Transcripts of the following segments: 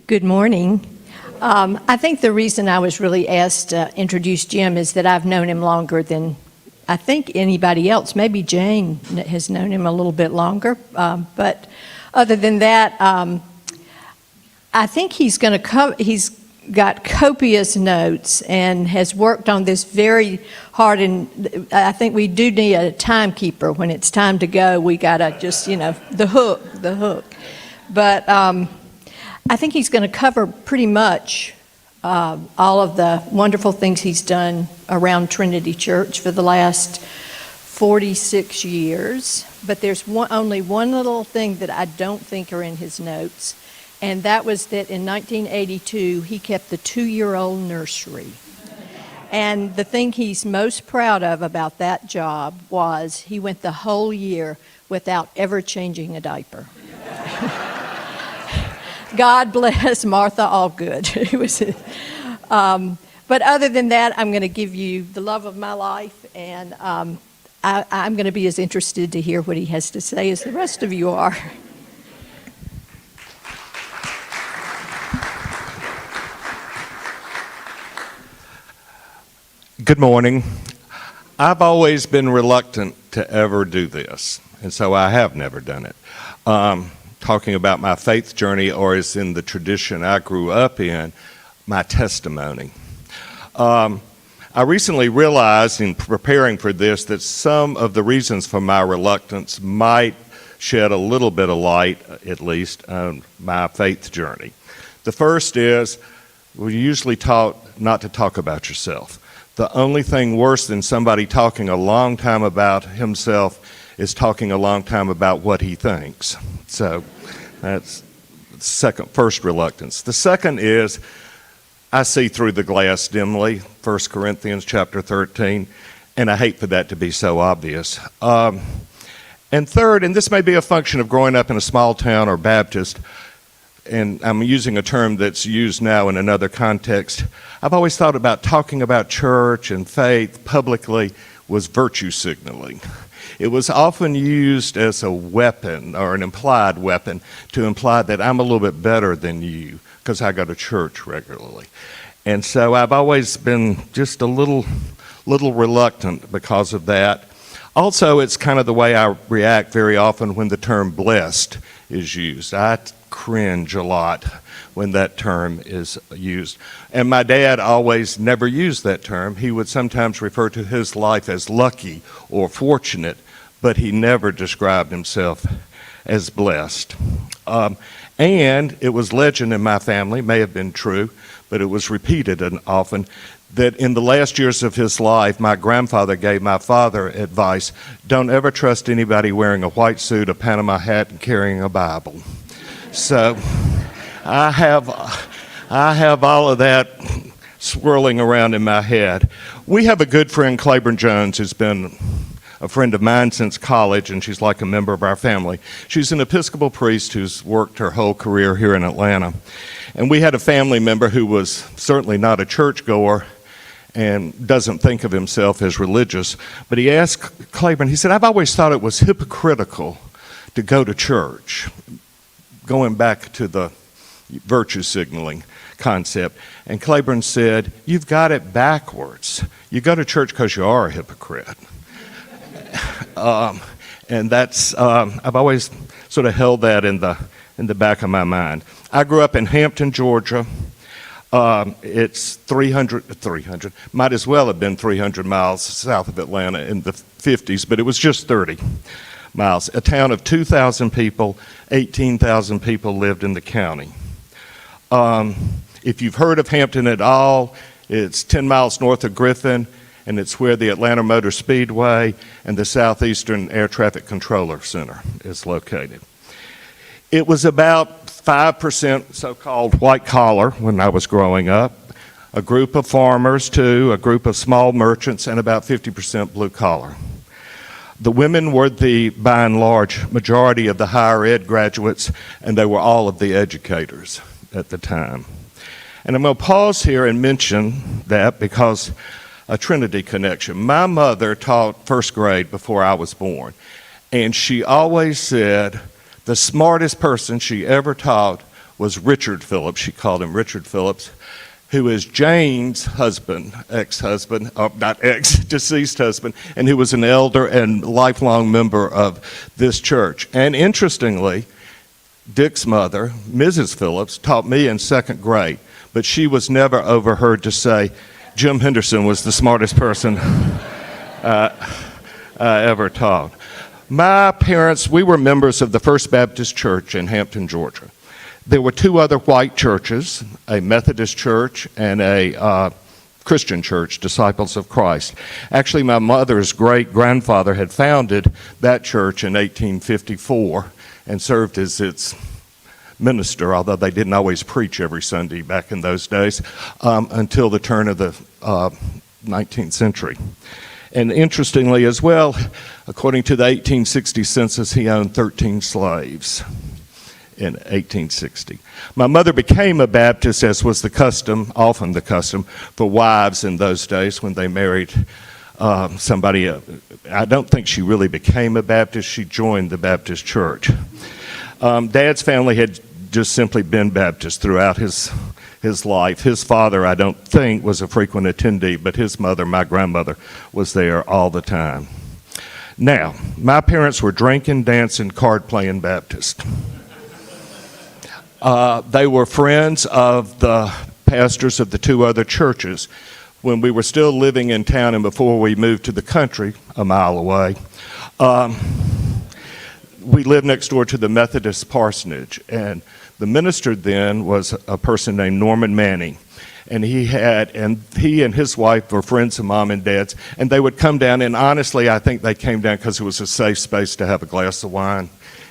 Good morning. I think the reason I was really asked to introduce Jim is that I've known him longer than I think anybody else. Maybe Jane has known him a little bit longer. But other than that, I think he's got copious notes and has worked on this very hard. And I think we do need a timekeeper. When it's time to go, we got to just, the hook. But I think he's going to cover pretty much all of the wonderful things he's done around Trinity Church for the last 46 years. But there's only one little thing that I don't think are in his notes, and that was that in 1982 he kept the 2-year-old nursery. And the thing he's most proud of about that job was he went the whole year without ever changing a diaper. God bless Martha Allgood. But other than that, I'm going to give you the love of my life, and I'm going to be as interested to hear what he has to say as the rest of you are. Good morning. I've always been reluctant to ever do this, and so I have never done it. Talking about my faith journey, or as in the tradition I grew up in, my testimony. I recently realized in preparing for this that some of the reasons for my reluctance might shed a little bit of light, at least, on my faith journey. The first is, we're usually taught not to talk about yourself. The only thing worse than somebody talking a long time about himself is talking a long time about what he thinks. So that's the first reluctance. The second is, I see through the glass dimly, 1 Corinthians chapter 13, and I hate for that to be so obvious. And third, and this may be a function of growing up in a small town or Baptist, and I'm using a term that's used now in another context, I've always thought about talking about church and faith publicly was virtue signaling. It was often used as a weapon, or an implied weapon, to imply that I'm a little bit better than you because I go to church regularly. And so I've always been just a little reluctant because of that. Also, it's kind of the way I react very often when the term blessed is used. I cringe a lot when that term is used. And my dad always never used that term. He would sometimes refer to his life as lucky or fortunate, but he never described himself as blessed. And it was legend in my family, may have been true, but it was repeated and often, that in the last years of his life, my grandfather gave my father advice: don't ever trust anybody wearing a white suit, a Panama hat, and carrying a Bible. So I have all of that swirling around in my head. We have a good friend, Claiborne Jones, who's been a friend of mine since college, and she's like a member of our family. She's an Episcopal priest who's worked her whole career here in Atlanta. And we had a family member who was certainly not a churchgoer and doesn't think of himself as religious, but he asked Claiborne, he said, I've always thought it was hypocritical to go to church, going back to the virtue signaling concept. And Claiborne said, you've got it backwards. You go to church because you are a hypocrite. And that's, I've always sort of held that in the back of my mind. I grew up in Hampton, Georgia. It's 300, might as well have been 300 miles south of Atlanta in the 50s, but it was just 30 miles. A town of 2,000 people, 18,000 people lived in the county. If you've heard of Hampton at all, it's 10 miles north of Griffin, and it's where the Atlanta Motor Speedway and the Southeastern Air Traffic Controller Center is located. It was about 5% so-called white collar when I was growing up, a group of farmers too, a group of small merchants, and about 50% blue collar. The women were the, by and large, majority of the higher ed graduates, and they were all of the educators at the time. And I'm going to pause here and mention that because a Trinity connection. My mother taught first grade before I was born, and she always said the smartest person she ever taught was Richard Phillips. She called him Richard Phillips, who is Jane's husband, ex-husband, not ex, deceased husband, and who was an elder and lifelong member of this church. And interestingly, Dick's mother, Mrs. Phillips, taught me in second grade, but she was never overheard to say, Jim Henderson was the smartest person I ever taught. My parents, we were members of the First Baptist Church in Hampton, Georgia. There were two other white churches, a Methodist church and a Christian church, Disciples of Christ. Actually, my mother's great-grandfather had founded that church in 1854 and served as its minister, although they didn't always preach every Sunday back in those days, until the turn of the 19th century. And interestingly as well, according to the 1860 census, he owned 13 slaves in 1860. My mother became a Baptist, as was the custom, often the custom, for wives in those days when they married somebody. I don't think she really became a Baptist. She joined the Baptist church. Dad's family had just simply been Baptist throughout his life. His father, I don't think, was a frequent attendee, but his mother, my grandmother, was there all the time. Now, my parents were drinking, dancing, card-playing Baptists. They were friends of the pastors of the two other churches. When we were still living in town and before we moved to the country, a mile away, we lived next door to the Methodist parsonage, and the minister then was a person named Norman Manning. And he and his wife were friends of Mom and Dad's, and they would come down, and honestly, I think they came down because it was a safe space to have a glass of wine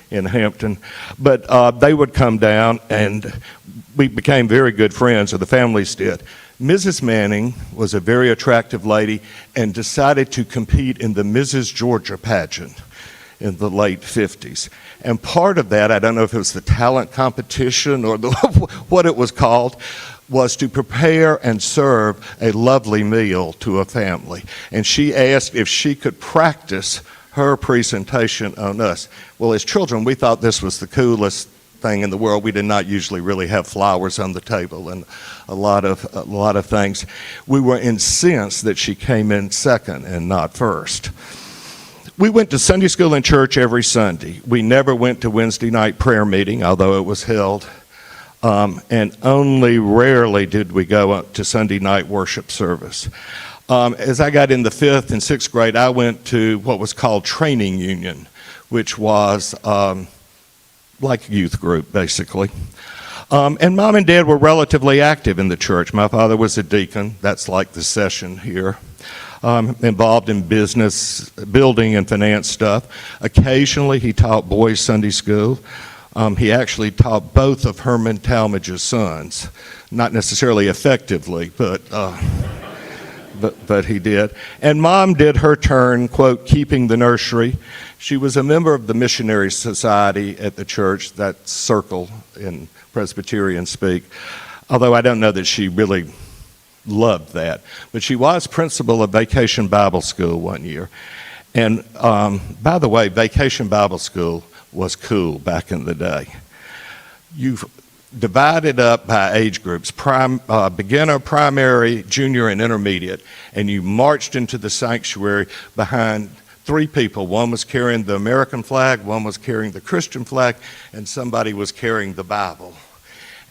in Hampton. But they would come down, and we became very good friends, or the families did. Mrs. Manning was a very attractive lady and decided to compete in the Mrs. Georgia pageant in the late 50s. And part of that, I don't know if it was the talent competition or what it was called, was to prepare and serve a lovely meal to a family. And she asked if she could practice her presentation on us. Well, as children, we thought this was the coolest thing in the world. We did not usually really have flowers on the table and a lot of things. We were incensed that she came in second and not first. We went to Sunday school and church every Sunday. We never went to Wednesday night prayer meeting, although it was held. And only rarely did we go to Sunday night worship service. As I got in the 5th and 6th grade, I went to what was called training union, which was like a youth group, basically. And Mom and Dad were relatively active in the church. My father was a deacon. That's like the session here. Involved in business, building and finance stuff. Occasionally, he taught boys Sunday school. He actually taught both of Herman Talmadge's sons, not necessarily effectively, but he did. And Mom did her turn, quote, keeping the nursery. She was a member of the missionary society at the church, that circle in Presbyterian speak, although I don't know that she really loved that. But she was principal of Vacation Bible School one year. And by the way, Vacation Bible School was cool back in the day. You divided up by age groups, beginner, primary, junior, and intermediate, and you marched into the sanctuary behind 3 people. One was carrying the American flag, one was carrying the Christian flag, and somebody was carrying the Bible.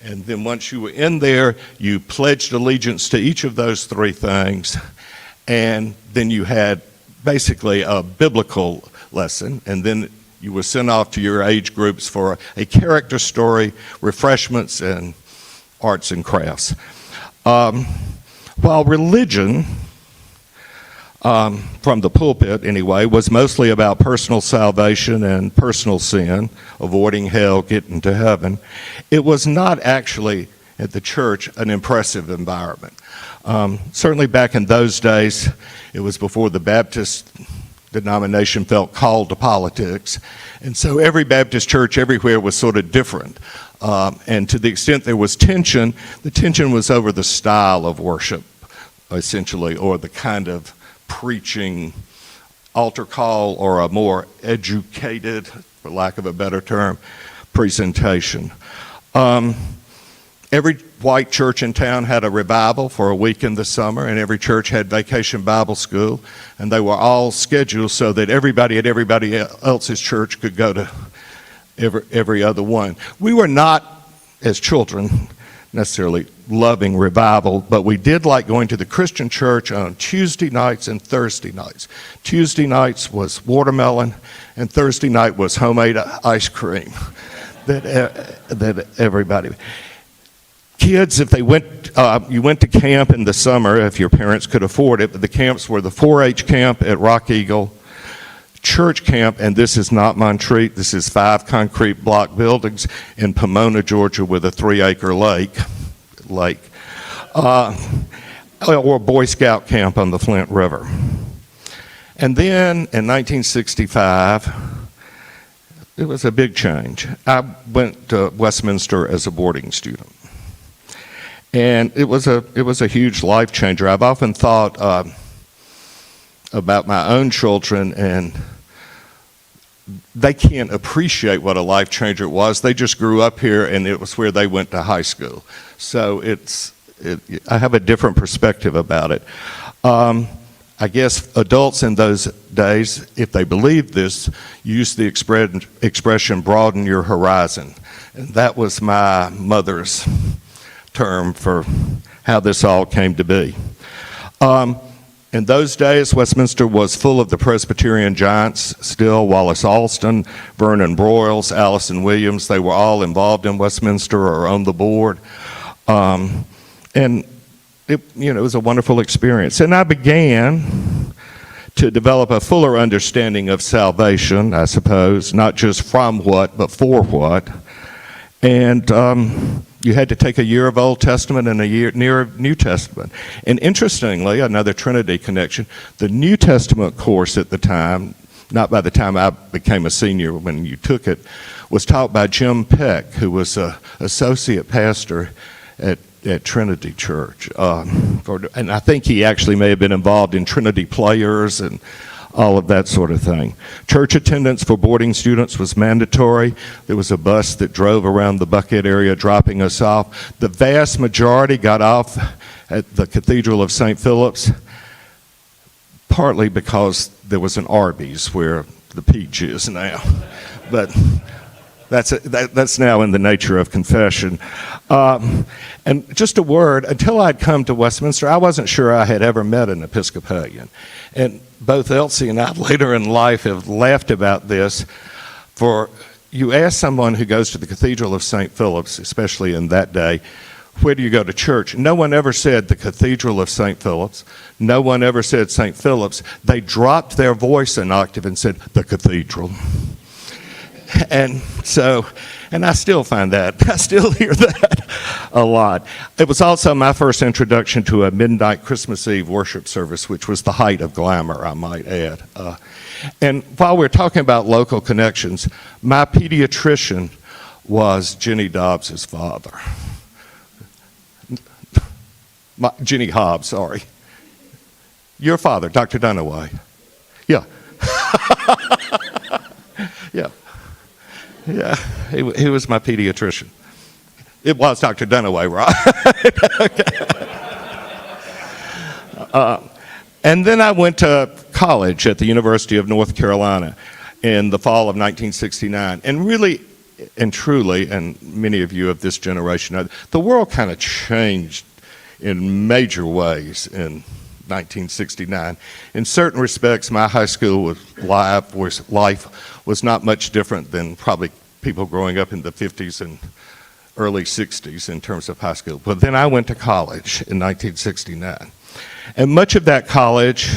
And then once you were in there, you pledged allegiance to each of those 3 things, and then you had basically a biblical lesson, and then you were sent off to your age groups for a character story, refreshments, and arts and crafts. While religion, from the pulpit anyway, was mostly about personal salvation and personal sin, avoiding hell, getting to heaven, it was not actually at the church an impressive environment. Certainly back in those days, it was before the Baptist denomination felt called to politics. And so every Baptist church everywhere was sort of different. And to the extent there was tension, the tension was over the style of worship, essentially, or the kind of preaching altar call or a more educated, for lack of a better term, presentation. Every white church in town had a revival for a week in the summer, and every church had vacation Bible school, and they were all scheduled so that everybody at everybody else's church could go to every other one. We were not, as children, necessarily loving revival, but we did like going to the Christian church on Tuesday nights and Thursday nights. Tuesday nights was watermelon, and Thursday night was homemade ice cream that everybody... Kids, if they went, you went to camp in the summer if your parents could afford it, but the camps were the 4-H camp at Rock Eagle, church camp, and this is not Montreat, this is 5 concrete block buildings in Pomona, Georgia, with a 3-acre lake, or Boy Scout camp on the Flint River. And then in 1965, it was a big change. I went to Westminster as a boarding student. And it was a huge life changer. I've often thought about my own children, and they can't appreciate what a life changer it was. They just grew up here, and it was where they went to high school. So I have a different perspective about it. I guess adults in those days, if they believed this, used the expression broaden your horizon. And that was my mother's term for how this all came to be. In those days, Westminster was full of the Presbyterian giants still, Wallace Alston, Vernon Broyles, Allison Williams. They were all involved in Westminster or on the board. And it was a wonderful experience. And I began to develop a fuller understanding of salvation, I suppose, not just from what, but for what. And you had to take a year of Old Testament and a year of New Testament. And interestingly, another Trinity connection, the New Testament course at the time, not by the time I became a senior when you took it, was taught by Jim Peck, who was an associate pastor at Trinity Church. And I think he actually may have been involved in Trinity Players and all of that sort of thing. Church attendance for boarding students was mandatory. There was a bus that drove around the Buckhead area dropping us off. The vast majority got off at the Cathedral of St. Philip's, partly because there was an Arby's where the peach is now. But that's now in the nature of confession. And just a word, until I'd come to Westminster, I wasn't sure I had ever met an Episcopalian. And both Elsie and I later in life have laughed about this. For you ask someone who goes to the Cathedral of St. Philip's, especially in that day, where do you go to church? No one ever said the Cathedral of St. Philip's. No one ever said St. Philip's. They dropped their voice an octave and said the Cathedral. And I still find that, I still hear that a lot. It was also my first introduction to a midnight Christmas Eve worship service, which was the height of glamour, I might add. And while we're talking about local connections, my pediatrician was Jenny Dobbs's father. Jenny Hobbs, sorry. Your father, Dr. Dunaway. Yeah. Yeah. Yeah, he was my pediatrician. It was Dr. Dunaway, right? And then I went to college at the University of North Carolina in the fall of 1969. And really and truly, and many of you of this generation know, the world kind of changed in major ways in 1969. In certain respects, my high school life was not much different than probably people growing up in the 50s and early 60s in terms of high school. But then I went to college in 1969. And much of that college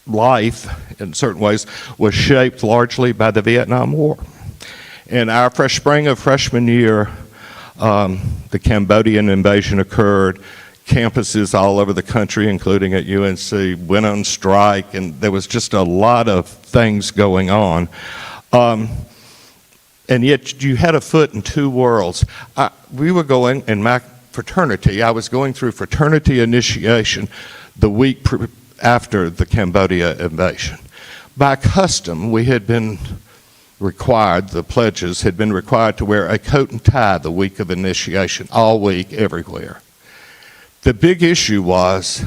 life, in certain ways, was shaped largely by the Vietnam War. In our spring of freshman year, the Cambodian invasion occurred. Campuses all over the country, including at UNC, went on strike, and there was just a lot of things going on. And yet you had a foot in two worlds. We were going, in my fraternity, I was going through fraternity initiation the week after the Cambodia invasion. By custom, we had been the pledges had been required to wear a coat and tie the week of initiation, all week, everywhere. The big issue was,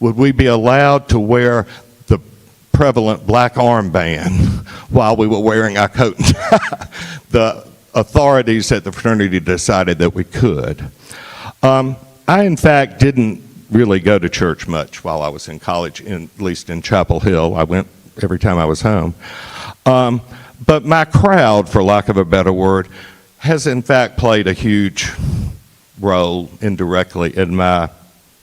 would we be allowed to wear the prevalent black armband while we were wearing our coat and tie? The authorities at the fraternity decided that we could. I, in fact, didn't really go to church much while I was in college, at least in Chapel Hill. I went every time I was home. But my crowd, for lack of a better word, has in fact played a huge role indirectly in my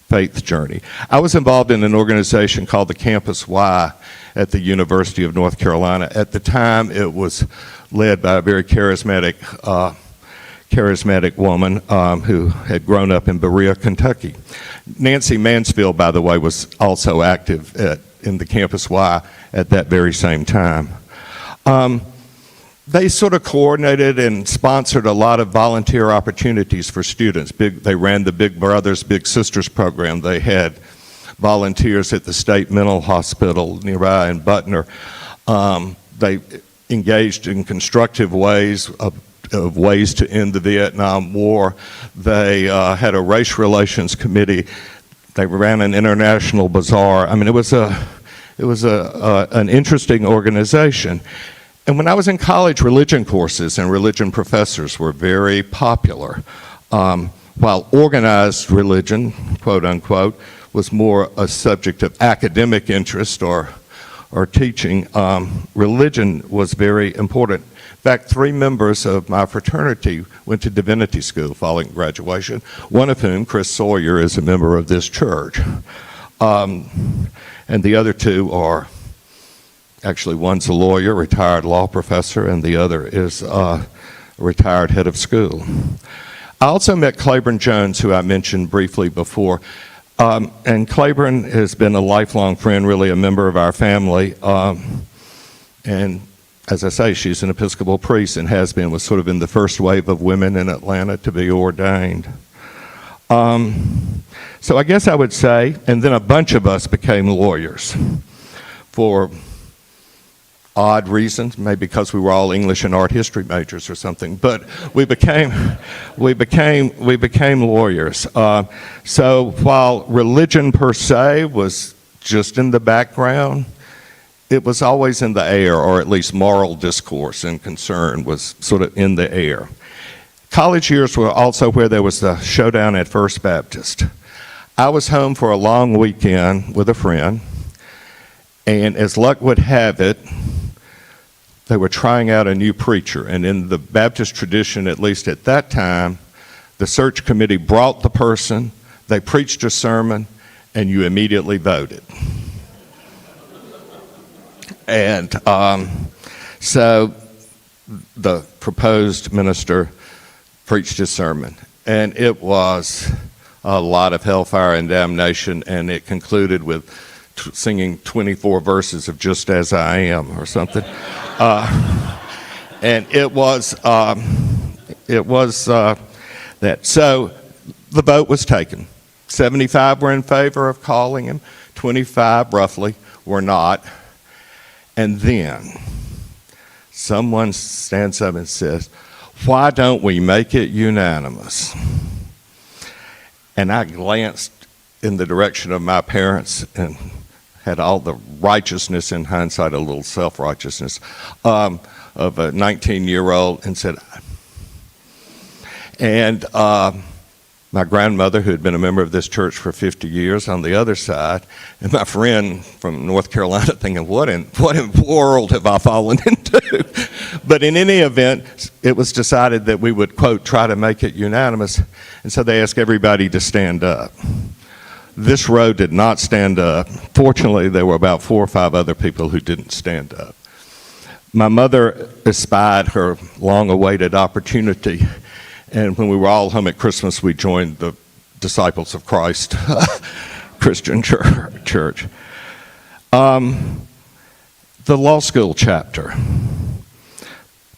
faith journey. I was involved in an organization called the Campus Y at the University of North Carolina. At the time, it was led by a very charismatic woman who had grown up in Berea, Kentucky. Nancy Mansfield, by the way, was also active in the Campus Y at that very same time. They sort of coordinated and sponsored a lot of volunteer opportunities for students. They ran the Big Brothers, Big Sisters program. They had volunteers at the State Mental Hospital nearby in Butner. They engaged in constructive ways of ways to end the Vietnam War. They had a race relations committee. They ran an international bazaar. I mean, it was an interesting organization. And when I was in college, religion courses and religion professors were very popular, while organized religion, quote unquote, was more a subject of academic interest or teaching. Religion was very important. In fact, 3 members of my fraternity went to divinity school following graduation, one of whom, Chris Sawyer, is a member of this church. And the other 2 are, actually one's a lawyer, retired law professor, and the other is a retired head of school. I also met Claiborne Jones, who I mentioned briefly before. And Claiborne has been a lifelong friend, really a member of our family. And as I say, she's an Episcopal priest and was sort of in the first wave of women in Atlanta to be ordained. So I guess I would say, and then a bunch of us became lawyers for odd reasons, maybe because we were all English and art history majors or something, but we became lawyers. So while religion per se was just in the background, it was always in the air, or at least moral discourse and concern was sort of in the air. College years were also where there was the showdown at First Baptist. I was home for a long weekend with a friend, and as luck would have it, they were trying out a new preacher. And in the Baptist tradition, at least at that time, the search committee brought the person, they preached a sermon, and you immediately voted. And so the proposed minister preached his sermon, and it was a lot of hellfire and damnation, and it concluded with singing 24 verses of Just As I Am or something. And it was that. So the vote was taken. 75 were in favor of calling him, 25 roughly were not. And then someone stands up and says, "Why don't we make it unanimous?" And I glanced in the direction of my parents and had all the righteousness, in hindsight, a little self-righteousness, of a 19-year-old and said, and my grandmother, who had been a member of this church for 50 years, on the other side, and my friend from North Carolina thinking, what in world have I fallen into? But in any event, it was decided that we would, quote, try to make it unanimous, and so they asked everybody to stand up. This row did not stand up. Fortunately, there were about 4 or 5 other people who didn't stand up. My mother espied her long-awaited opportunity, and when we were all home at Christmas, we joined the Disciples of Christ Christian Church. The law school chapter.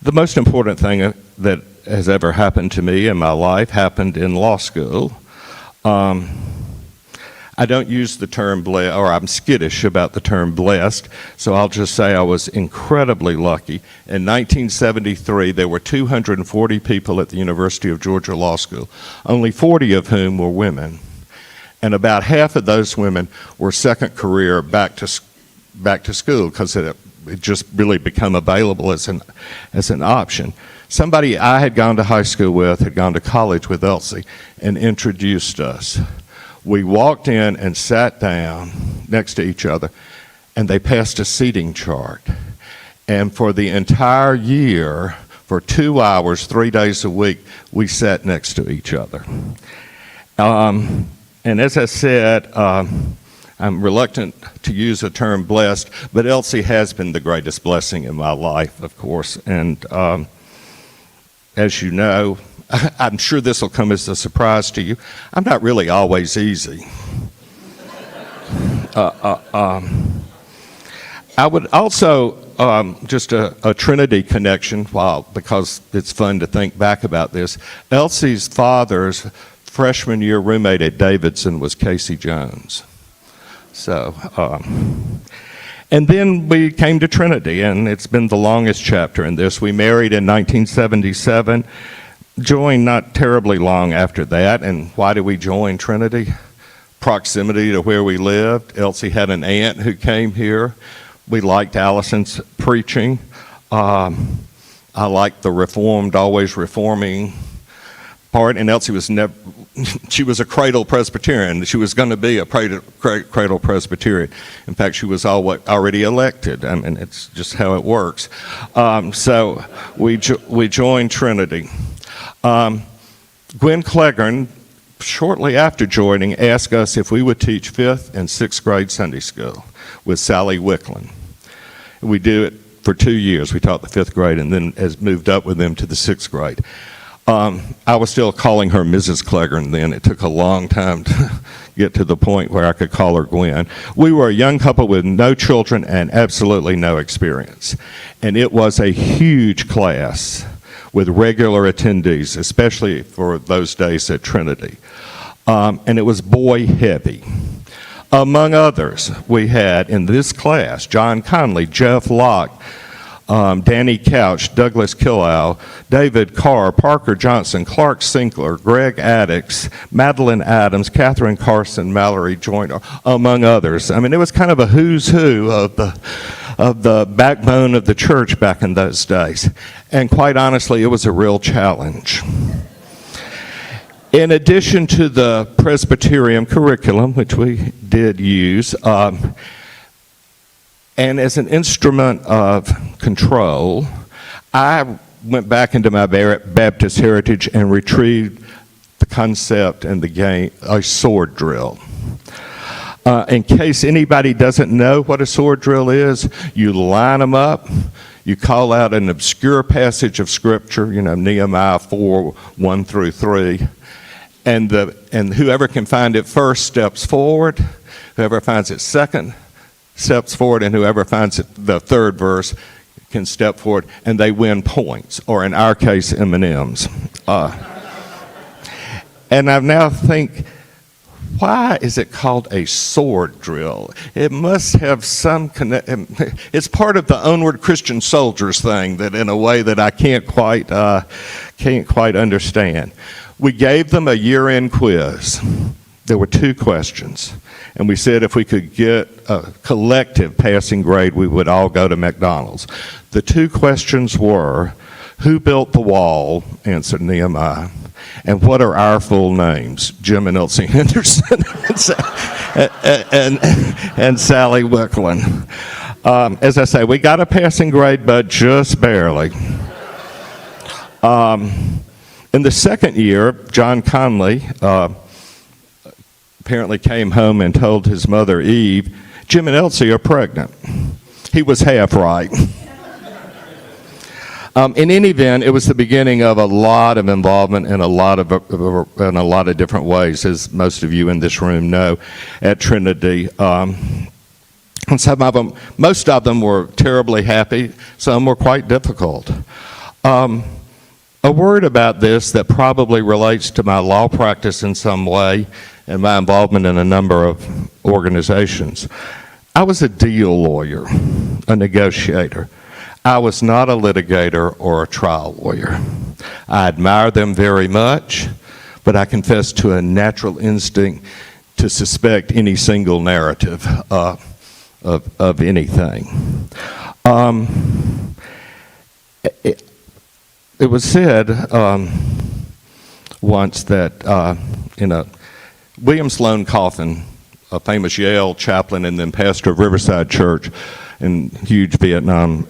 The most important thing that has ever happened to me in my life happened in law school. I don't use the term blessed, or I'm skittish about the term blessed, so I'll just say I was incredibly lucky. In 1973, there were 240 people at the University of Georgia Law School, only 40 of whom were women. And about half of those women were second career back to school because it just really become available as an option. Somebody I had gone to high school with had gone to college with Elsie and introduced us. We walked in and sat down next to each other, and they passed a seating chart. And for the entire year, for 2 hours, 3 days a week, we sat next to each other. And as I said, I'm reluctant to use the term blessed, but Elsie has been the greatest blessing in my life, of course. And as you know, I'm sure this will come as a surprise to you. I'm not really always easy. I would also, just a Trinity connection, because it's fun to think back about this. Elsie's father's freshman year roommate at Davidson was Casey Jones. So, and then we came to Trinity, and it's been the longest chapter in this. We married in 1977. Joined not terribly long after that. And why did we join Trinity? Proximity to where we lived. Elsie had an aunt who came here. We liked Allison's preaching. I liked the reformed, always reforming part. And Elsie was never, she was a cradle Presbyterian. She was going to be a cradle Presbyterian. In fact, she was already elected. I mean, it's just how it works. So we joined Trinity. Gwen Cleghorn, shortly after joining, asked us if we would teach 5th and 6th grade Sunday school with Sally Wicklin. We did it for 2 years. We taught the 5th grade and then moved up with them to the 6th grade. I was still calling her Mrs. Cleghorn then. It took a long time to get to the point where I could call her Gwen. We were a young couple with no children and absolutely no experience. And it was a huge class with regular attendees, especially for those days at Trinity. And it was boy heavy. Among others, we had in this class John Conley, Jeff Locke, Danny Couch, Douglas Killow, David Carr, Parker Johnson, Clark Sinkler, Greg Addix, Madeline Adams, Catherine Carson, Mallory Joyner, among others. I mean, it was kind of a who's who of the backbone of the church back in those days. And quite honestly, it was a real challenge. In addition to the Presbyterian curriculum, which we did use, and as an instrument of control, I went back into my Baptist heritage and retrieved the concept and the game, a sword drill. In case anybody doesn't know what a sword drill is, you line them up, you call out an obscure passage of Scripture, Nehemiah 4, 1 through 3, and whoever can find it first steps forward, whoever finds it second steps forward, and whoever finds it, the third verse can step forward, and they win points, or in our case, M&Ms. And I now think, why is it called a sword drill? It must have some it's part of the Onward Christian Soldiers thing that in a way that I can't quite understand. We gave them a year-end quiz. There were 2 questions. And we said if we could get a collective passing grade, we would all go to McDonald's. The 2 questions were, who built the wall? Answered Nehemiah. And what are our full names? Jim and Elsie Henderson and Sally Wicklin. As I say, we got a passing grade, but just barely. In the second year, John Conley apparently came home and told his mother, Eve, Jim and Elsie are pregnant. He was half right. In any event, it was the beginning of a lot of involvement in a lot of different ways, as most of you in this room know, at Trinity. And most of them were terribly happy. Some were quite difficult. A word about this that probably relates to my law practice in some way and my involvement in a number of organizations. I was a deal lawyer, a negotiator. I was not a litigator or a trial lawyer. I admire them very much, but I confess to a natural instinct to suspect any single narrative of anything. It was said once that William Sloane Coffin, a famous Yale chaplain and then pastor of Riverside Church and huge Vietnam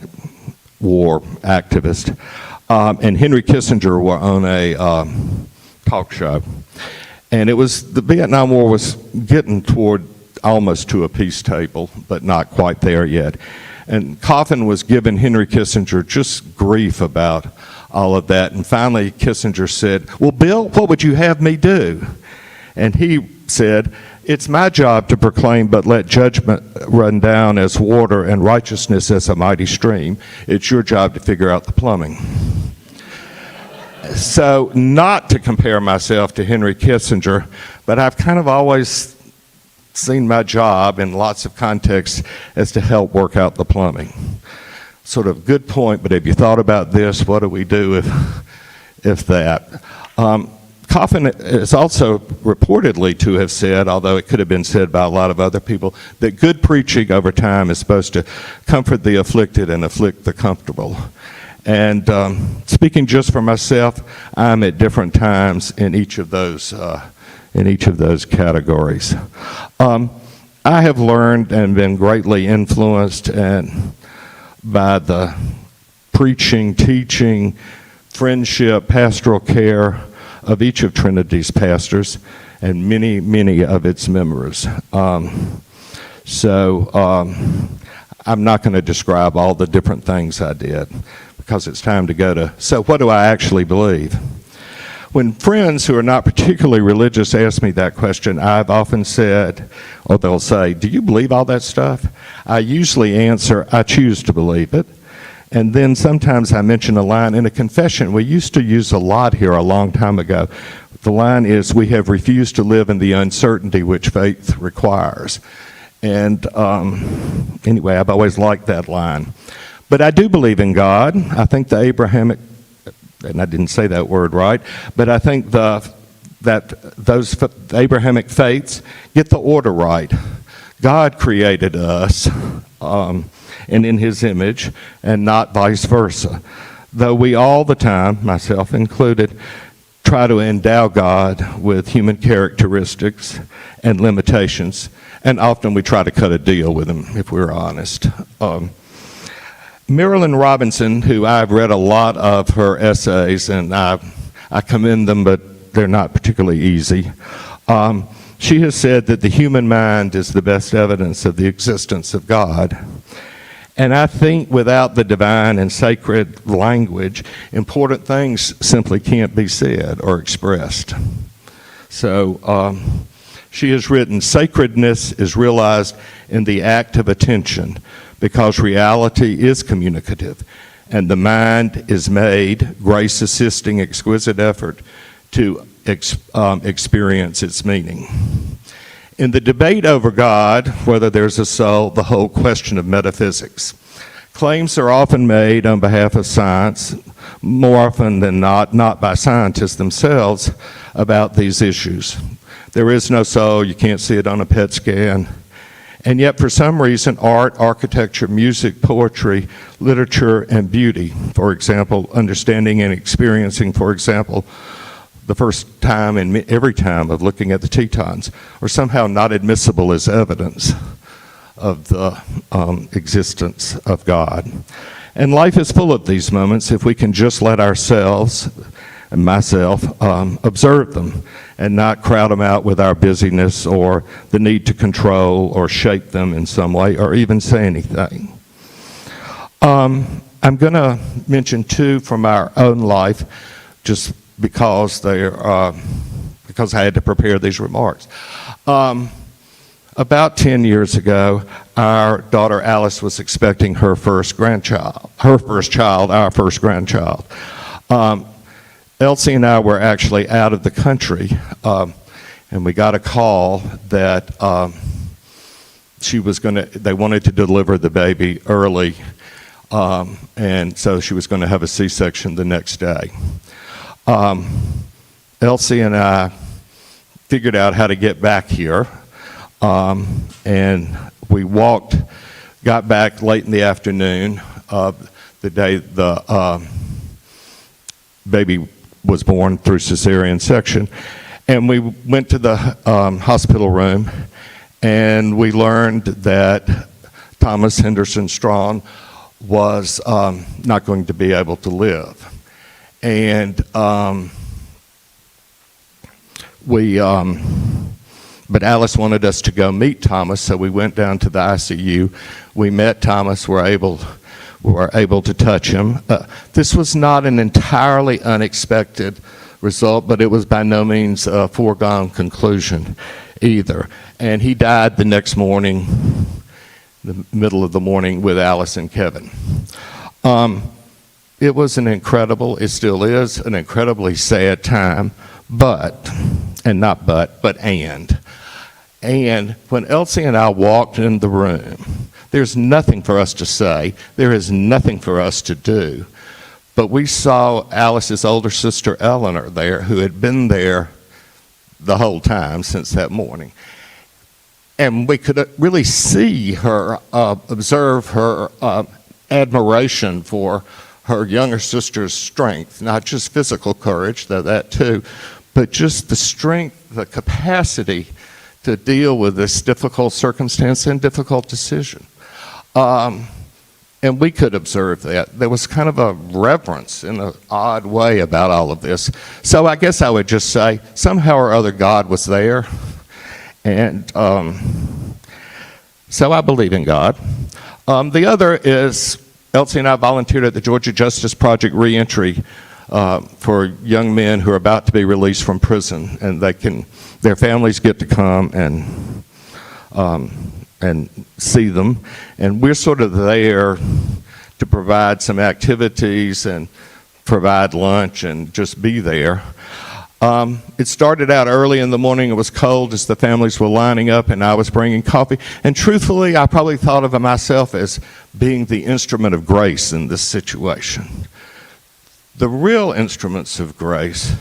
War activist, and Henry Kissinger were on a talk show. And the Vietnam War was getting toward almost to a peace table, but not quite there yet. And Coffin was giving Henry Kissinger just grief about all of that. And finally, Kissinger said, "Well, Bill, what would you have me do?" And he said, "It's my job to proclaim, but let judgment run down as water and righteousness as a mighty stream. It's your job to figure out the plumbing." So, not to compare myself to Henry Kissinger, but I've kind of always seen my job in lots of contexts as to help work out the plumbing. Sort of good point, but have you thought about this? What do we do if that? Coffin is also reportedly to have said, although it could have been said by a lot of other people, that good preaching over time is supposed to comfort the afflicted and afflict the comfortable. And speaking just for myself, I'm at different times in each of those categories. I have learned and been greatly influenced by the preaching, teaching, friendship, pastoral care of each of Trinity's pastors and many, many of its members. I'm not going to describe all the different things I did because it's time to go to, so what do I actually believe? When friends who are not particularly religious ask me that question, I've often said, or they'll say, "Do you believe all that stuff?" I usually answer, "I choose to believe it." And then sometimes I mention a line in a confession we used to use a lot here a long time ago. The line is, "We have refused to live in the uncertainty which faith requires." And anyway, I've always liked that line. But I do believe in God. I think the Abrahamic, and I didn't say that word right, but I think that those Abrahamic faiths get the order right. God created us and in his image, and not vice versa. Though we all the time, myself included, try to endow God with human characteristics and limitations, and often we try to cut a deal with him, if we're honest. Marilyn Robinson, who I've read a lot of her essays, and I commend them, but they're not particularly easy. She has said that the human mind is the best evidence of the existence of God. And I think without the divine and sacred language, important things simply can't be said or expressed. So she has written, "Sacredness is realized in the act of attention, because reality is communicative, and the mind is made, grace assisting exquisite effort to experience its meaning." In the debate over God, whether there's a soul, the whole question of metaphysics, claims are often made on behalf of science, more often than not by scientists themselves, about these issues. There is no soul, you can't see it on a PET scan. And yet, for some reason, art, architecture, music, poetry, literature, and beauty, for example, understanding and experiencing, for example, the first time and every time of looking at the Tetons, are somehow not admissible as evidence of the existence of God. And life is full of these moments if we can just let ourselves, and myself, observe them and not crowd them out with our busyness or the need to control or shape them in some way or even say anything. I'm going to mention two from our own life just because because I had to prepare these remarks. About 10 years ago, our daughter Alice was expecting her first grandchild, our first grandchild. Elsie and I were actually out of the country and we got a call that they wanted to deliver the baby early, and so she was going to have a C-section the next day. Elsie and I figured out how to get back here, and we got back late in the afternoon of the day the baby was born through cesarean section, and we went to the hospital room, and we learned that Thomas Henderson Strawn was not going to be able to live. And but Alice wanted us to go meet Thomas, so we went down to the ICU. We met Thomas, were able to touch him. This was not an entirely unexpected result, but it was by no means a foregone conclusion either. And he died the next morning, the middle of the morning, with Alice and Kevin. It was it still is, an incredibly sad time, and when Elsie and I walked in the room, there's nothing for us to say, there is nothing for us to do, but we saw Alice's older sister Eleanor there, who had been there the whole time since that morning. And we could really see her, observe her admiration for her younger sister's strength, not just physical courage, though that too, but just the strength, the capacity to deal with this difficult circumstance and difficult decision. And we could observe that. There was kind of a reverence in an odd way about all of this. So I guess I would just say, somehow or other, God was there. And so I believe in God. The other is, Elsie and I volunteered at the Georgia Justice Project Reentry for young men who are about to be released from prison, and their families get to come and see them, and we're sort of there to provide some activities and provide lunch and just be there. It started out early in the morning. It was cold as the families were lining up, and I was bringing coffee. And truthfully, I probably thought of myself as being the instrument of grace in this situation. The real instruments of grace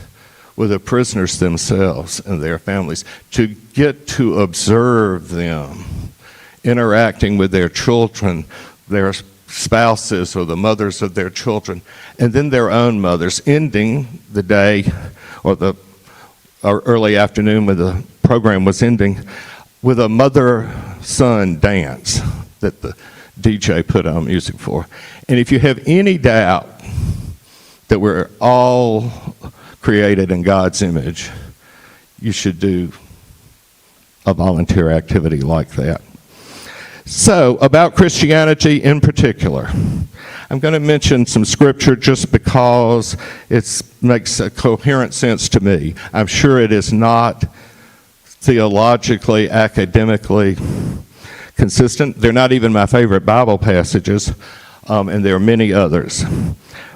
were the prisoners themselves and their families, to get to observe them interacting with their children, their spouses or the mothers of their children, and then their own mothers, ending the day or early afternoon when the program was ending with a mother-son dance that the DJ put on music for. And if you have any doubt that we're all created in God's image, you should do a volunteer activity like that. So, about Christianity in particular, I'm going to mention some scripture just because it makes a coherent sense to me. I'm sure it is not theologically, academically consistent. They're not even my favorite Bible passages, and there are many others.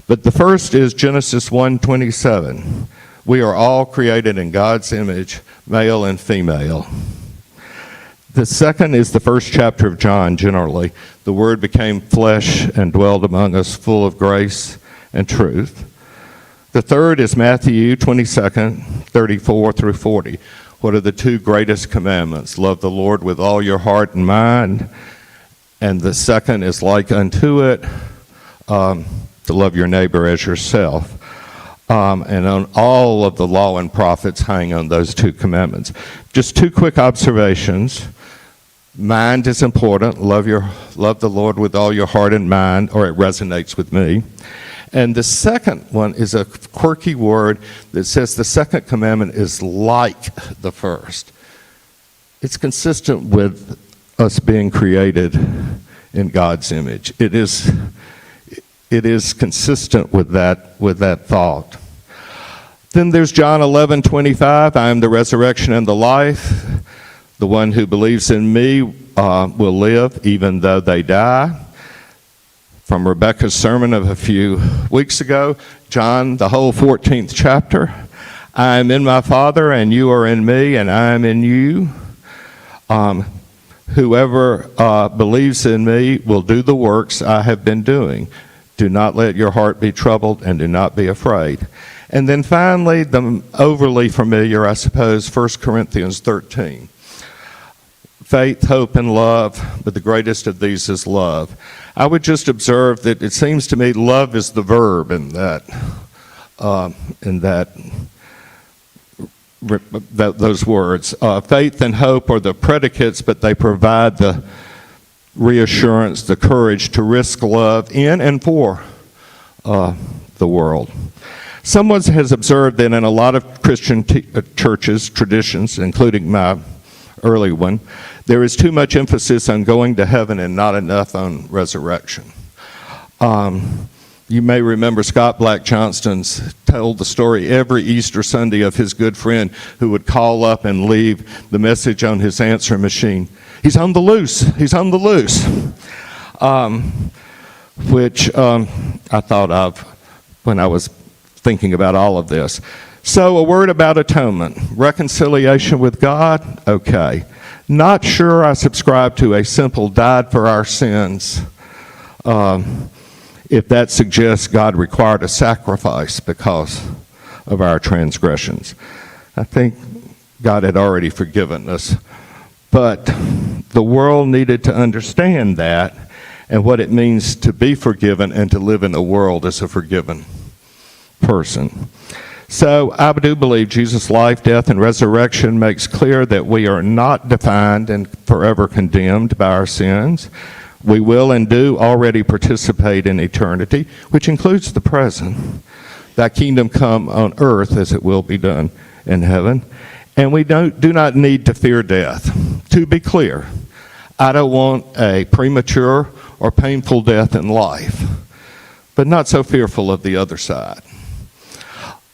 But the first is Genesis 1:27. We are all created in God's image, male and female. The second is the first chapter of John, generally. The Word became flesh and dwelled among us, full of grace and truth. The third is Matthew 22, 34 through 40. What are the two greatest commandments? Love the Lord with all your heart and mind. And the second is like unto it, to love your neighbor as yourself. And on all of the law and prophets hang on those two commandments. Just two quick observations. Mind is important. Love the Lord with all your heart and mind, or it resonates with me. And the second one is a quirky word that says the second commandment is like the first. It's consistent with us being created in God's image. It is consistent with that thought. Then there's John 11:25. I am the resurrection and the life. The one who believes in me will live even though they die. From Rebecca's sermon of a few weeks ago, John, the whole 14th chapter. I am in my Father, and you are in me, and I am in you. Whoever believes in me will do the works I have been doing. Do not let your heart be troubled, and do not be afraid. And then finally, the overly familiar, I suppose, 1 Corinthians 13. Faith, hope, and love, but the greatest of these is love. I would just observe that it seems to me love is the verb in those words. Faith and hope are the predicates, but they provide the reassurance, the courage to risk love in and for the world. Someone has observed that in a lot of Christian churches, traditions, including my early one, there is too much emphasis on going to heaven and not enough on resurrection. You may remember Scott Black Johnston's told the story every Easter Sunday of his good friend who would call up and leave the message on his answering machine. He's on the loose. He's on the loose. Which I thought of when I was thinking about all of this. So a word about atonement. Reconciliation with God, okay. Not sure I subscribe to a simple died for our sins. If that suggests God required a sacrifice because of our transgressions. I think God had already forgiven us. But the world needed to understand that and what it means to be forgiven and to live in a world as a forgiven person. So I do believe Jesus' life, death, and resurrection makes clear that we are not defined and forever condemned by our sins. We will and do already participate in eternity, which includes the present. Thy kingdom come on earth as it will be done in heaven. And we do not need to fear death. To be clear, I don't want a premature or painful death in life, but not so fearful of the other side.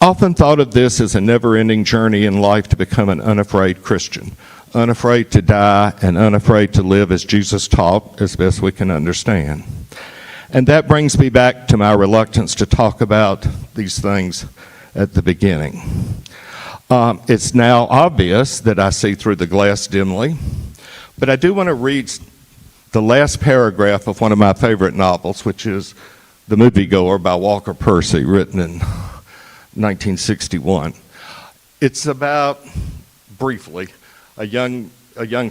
Often thought of this as a never-ending journey in life to become an unafraid Christian. Unafraid to die and unafraid to live as Jesus taught as best we can understand. And that brings me back to my reluctance to talk about these things at the beginning. It's now obvious that I see through the glass dimly, but I do want to read the last paragraph of one of my favorite novels, which is The Moviegoer by Walker Percy, written in 1961. It's about, briefly, a young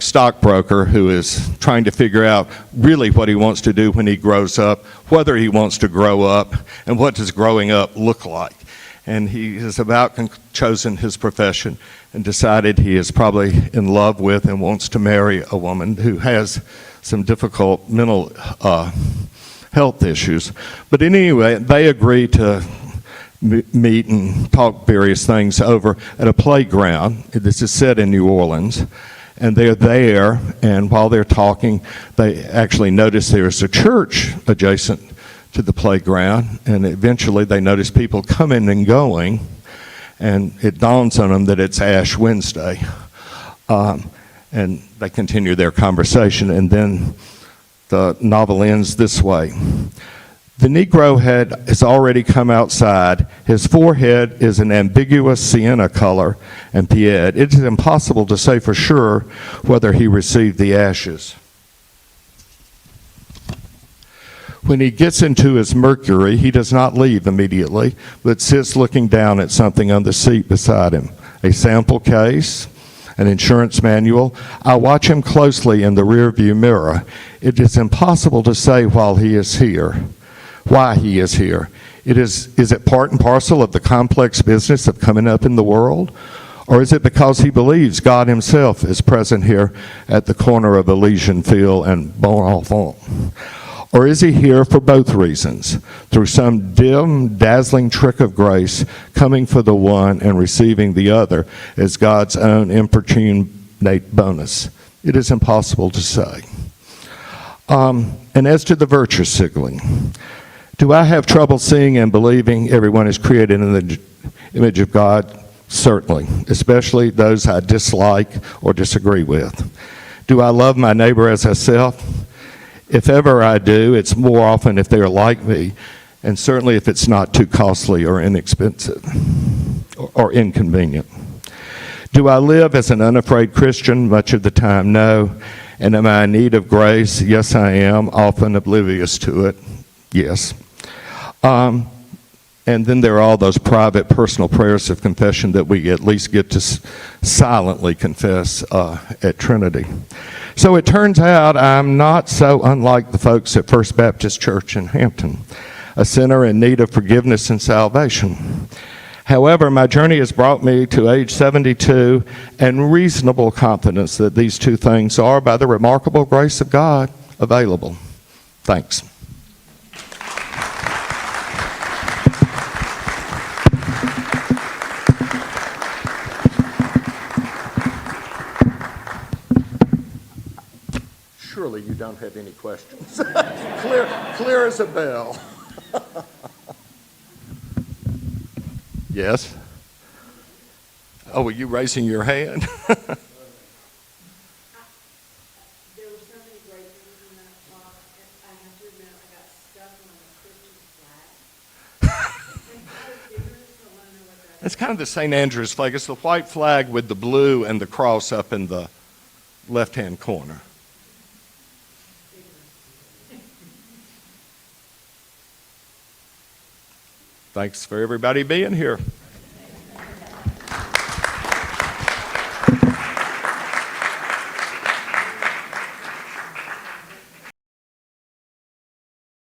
stockbroker who is trying to figure out really what he wants to do when he grows up, whether he wants to grow up, and what does growing up look like. And he has about chosen his profession and decided he is probably in love with and wants to marry a woman who has some difficult mental health issues. But anyway, they agree to meet and talk various things over at a playground. This is set in New Orleans. And they're there, and while they're talking, they actually notice there's a church adjacent to the playground, and eventually they notice people coming and going, and it dawns on them that it's Ash Wednesday. And they continue their conversation, and then the novel ends this way. The Negro has already come outside. His forehead is an ambiguous sienna color and pied. It is impossible to say for sure whether he received the ashes. When he gets into his Mercury, he does not leave immediately, but sits looking down at something on the seat beside him. A sample case, an insurance manual. I watch him closely in the rearview mirror. It is impossible to say why he is here. Is it part and parcel of the complex business of coming up in the world? Or is it because he believes God himself is present here at the corner of Elysian Field and Bon Enfant? Or is he here for both reasons, through some dim, dazzling trick of grace, coming for the one and receiving the other as God's own importunate bonus? It is impossible to say. And as to the virtue signaling, do I have trouble seeing and believing everyone is created in the image of God? Certainly, especially those I dislike or disagree with. Do I love my neighbor as myself? If ever I do, it's more often if they're like me. and certainly if it's not too costly or inexpensive or inconvenient. Do I live as an unafraid Christian? Much of the time, no. And am I in need of grace? Yes, I am, often oblivious to it. Yes. And then there are all those private, personal prayers of confession that we at least get to silently confess at Trinity. So it turns out I'm not so unlike the folks at First Baptist Church in Hampton, a sinner in need of forgiveness and salvation. However, my journey has brought me to age 72 and reasonable confidence that these two things are, by the remarkable grace of God, available. Thanks. Surely you don't have any questions. Clear as a bell. Yes? Oh, were you raising your hand? There were so many great things in that talk. I have to admit, I got stuck on the Christian flag. It's kind of the St. Andrew's flag. It's the white flag with the blue and the cross up in the left-hand corner. Thanks for everybody being here.